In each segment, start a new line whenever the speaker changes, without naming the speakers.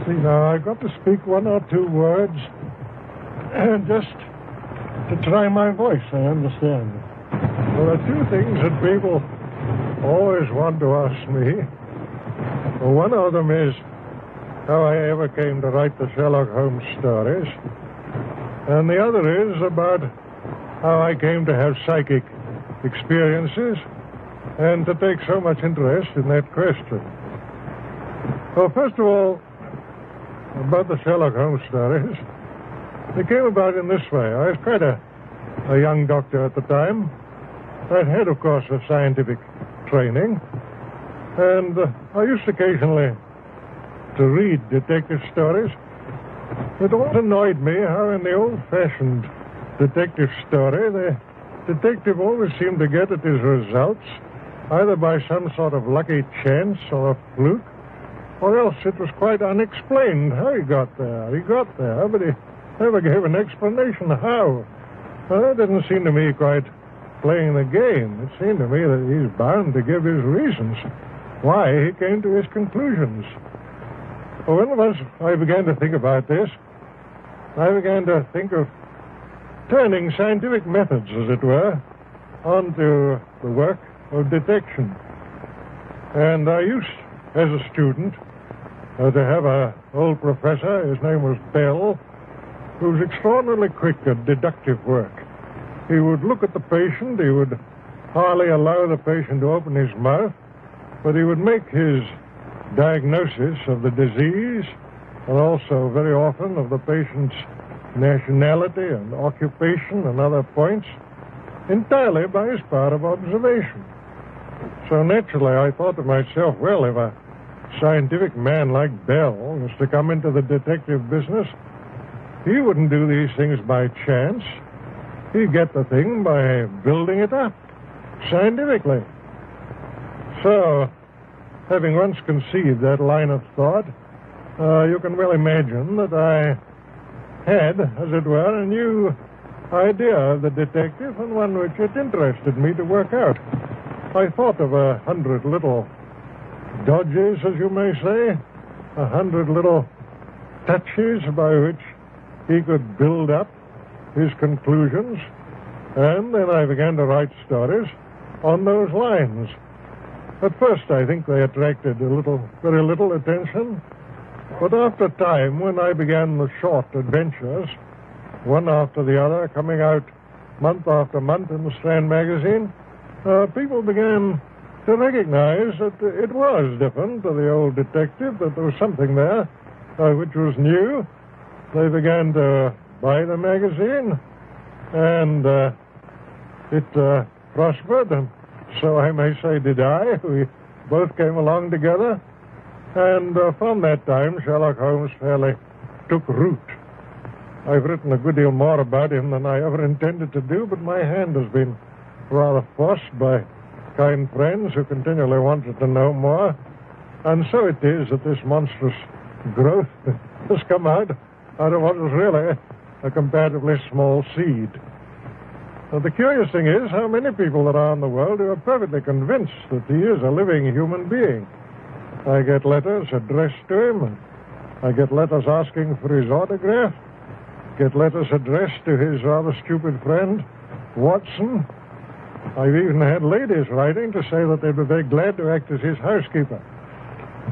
See, now, I've got to speak one or two words, just to try my voice, I understand. There are two things that people always want to ask me. One of them is how I ever came to write the Sherlock Holmes stories, and the other is about how I came to have psychic experiences and to take so much interest in that question. Well, first of all, about the Sherlock Holmes stories, they came about in this way. I was quite a young doctor at the time. I'd had, of course, a scientific training, and I used occasionally to read detective stories. It always annoyed me how in the old-fashioned detective story, the detective always seemed to get at his results either by some sort of lucky chance or a fluke, or else it was quite unexplained how he got there. He got there, but he never gave an explanation how. Well, that didn't seem to me quite playing the game. It seemed to me that he's bound to give his reasons why he came to his conclusions. Well, once I began to think about this, I began to think of turning scientific methods, as it were, onto the work of detection. And I used, as a student, to have an old professor. His name was Doyle, who was extraordinarily quick at deductive work. He would look at the patient. He would hardly allow the patient to open his mouth, but he would make his diagnosis of the disease and also very often of the patient's nationality and occupation and other points entirely by his power of observation. So naturally I thought to myself, well, if a scientific man like Bell was to come into the detective business, he wouldn't do these things by chance. He'd get the thing by building it up scientifically. So, having once conceived that line of thought, you can well imagine that I had, as it were, a new idea of the detective, and one which it interested me to work out. I thought of 100 little dodges, as you may say, 100 little touches by which he could build up his conclusions, and then I began to write stories on those lines. At first, I think they attracted very little attention, but after time, when I began the short adventures, one after the other, coming out month after month in the Strand magazine, people began to recognize that it was different to the old detective, that there was something there which was new. They began to buy the magazine, and it prospered, and so I may say did I. We both came along together, and from that time, Sherlock Holmes fairly took root. I've written a good deal more about him than I ever intended to do, but my hand has been rather forced by kind friends who continually wanted to know more, and so it is that this monstrous growth has come out of what was really a comparatively small seed. Now, the curious thing is how many people there are in the world who are perfectly convinced that he is a living human being. I get letters addressed to him, and I get letters asking for his autograph, get letters addressed to his rather stupid friend, Watson. I've even had ladies writing to say that they'd be very glad to act as his housekeeper.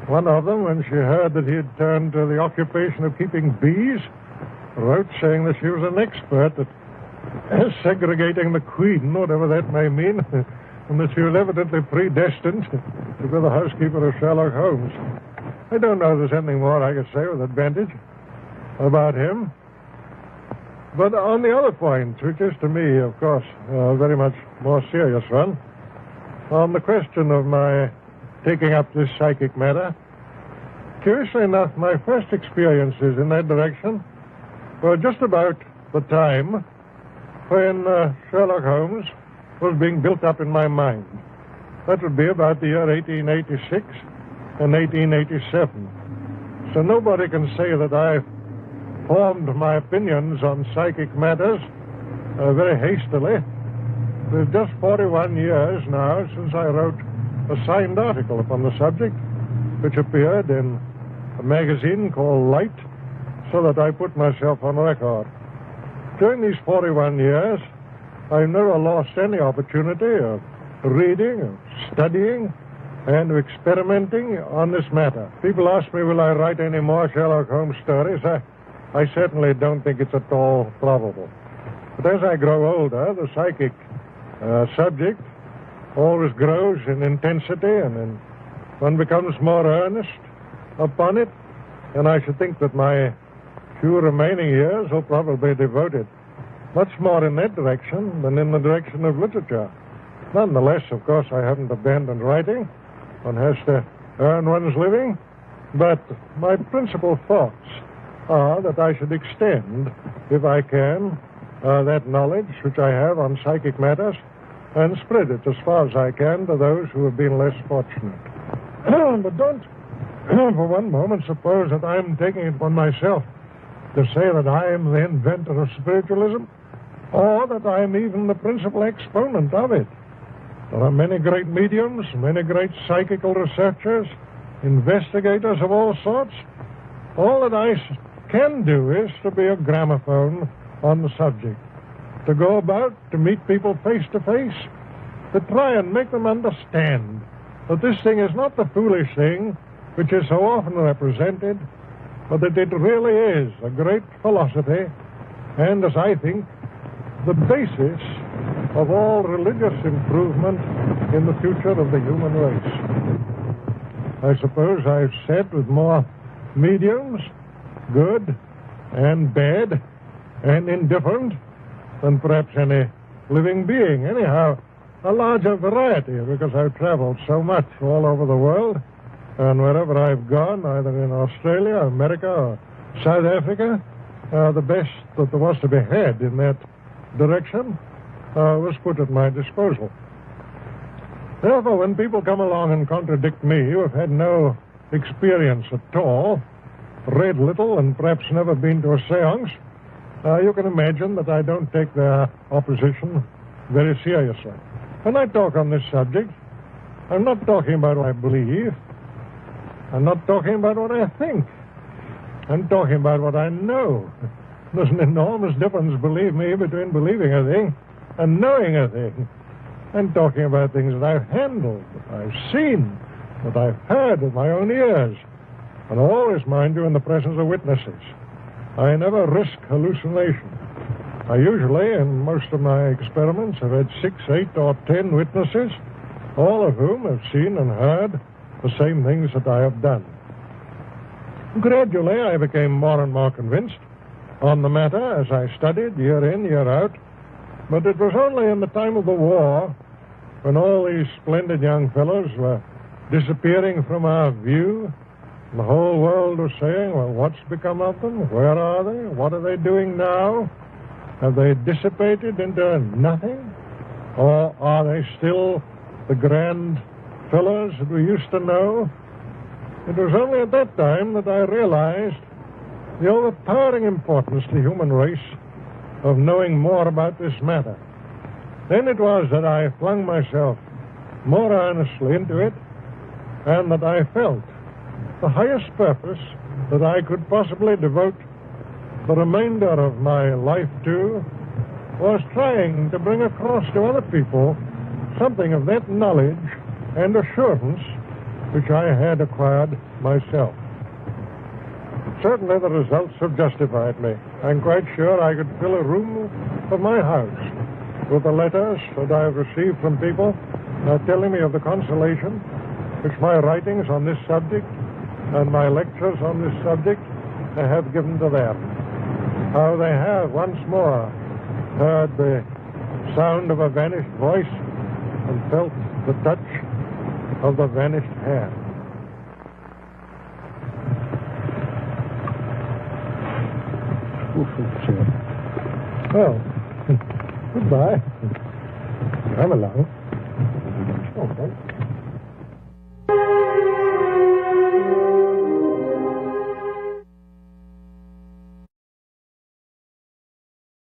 One of them, when she heard that he had turned to the occupation of keeping bees, wrote saying that she was an expert at segregating the queen, whatever that may mean, and that she was evidently predestined to be the housekeeper of Sherlock Holmes. I don't know if there's anything more I could say with advantage about him. But on the other point, which is to me, of course, a very much more serious one, on the question of my taking up this psychic matter, curiously enough, my first experiences in that direction were just about the time when Sherlock Holmes was being built up in my mind. That would be about the year 1886 and 1887. So nobody can say that I formed my opinions on psychic matters very hastily. It's just 41 years now since I wrote a signed article upon the subject, which appeared in a magazine called Light, so that I put myself on record. During these 41 years, I've never lost any opportunity of reading, of studying, and of experimenting on this matter. People ask me, will I write any more Sherlock Holmes stories? I certainly don't think it's at all probable. But as I grow older, the psychic subject always grows in intensity, and one becomes more earnest upon it, and I should think that my few remaining years will probably be devoted much more in that direction than in the direction of literature. Nonetheless, of course, I haven't abandoned writing. One has to earn one's living, but my principal thoughts are that I should extend, if I can, that knowledge which I have on psychic matters and spread it as far as I can to those who have been less fortunate. But don't for one moment suppose that I'm taking it upon myself to say that I am the inventor of spiritualism, or that I am even the principal exponent of it. There are many great mediums, many great psychical researchers, investigators of all sorts. All that I can do is to be a gramophone on the subject, to go about, to meet people face to face, to try and make them understand that this thing is not the foolish thing which is so often represented, but that it really is a great philosophy, and, as I think, the basis of all religious improvement in the future of the human race. I suppose I've said with more mediums, good and bad and indifferent, than perhaps any living being. Anyhow, a larger variety, because I've traveled so much all over the world, and wherever I've gone, either in Australia, America, or South Africa, the best that there was to be had in that direction was put at my disposal. Therefore, when people come along and contradict me, who have had no experience at all, read little, and perhaps never been to a seance, you can imagine that I don't take their opposition very seriously. When I talk on this subject, I'm not talking about what I believe. I'm not talking about what I think. I'm talking about what I know. There's an enormous difference, believe me, between believing a thing and knowing a thing. I'm talking about things that I've handled, that I've seen, that I've heard with my own ears. And always, mind you, in the presence of witnesses. I never risk hallucination. I usually, in most of my experiments, have had 6, 8, or 10 witnesses, all of whom have seen and heard the same things that I have done. Gradually, I became more and more convinced on the matter as I studied year in, year out. But it was only in the time of the war, when all these splendid young fellows were disappearing from our view, and the whole world was saying, well, what's become of them? Where are they? What are they doing now? Have they dissipated into nothing? Or are they still the grand fellows that we used to know? It was only at that time that I realized the overpowering importance to the human race of knowing more about this matter. Then it was that I flung myself more earnestly into it, and that I felt the highest purpose that I could possibly devote the remainder of my life to was trying to bring across to other people something of that knowledge and assurance which I had acquired myself. Certainly the results have justified me. I'm quite sure I could fill a room of my house with the letters that I've received from people telling me of the consolation which my writings on this subject and my lectures on this subject have given to them. How they have once more heard the sound of a vanished voice and felt the touch of the vanished hand. Well, goodbye. Come along. Okay.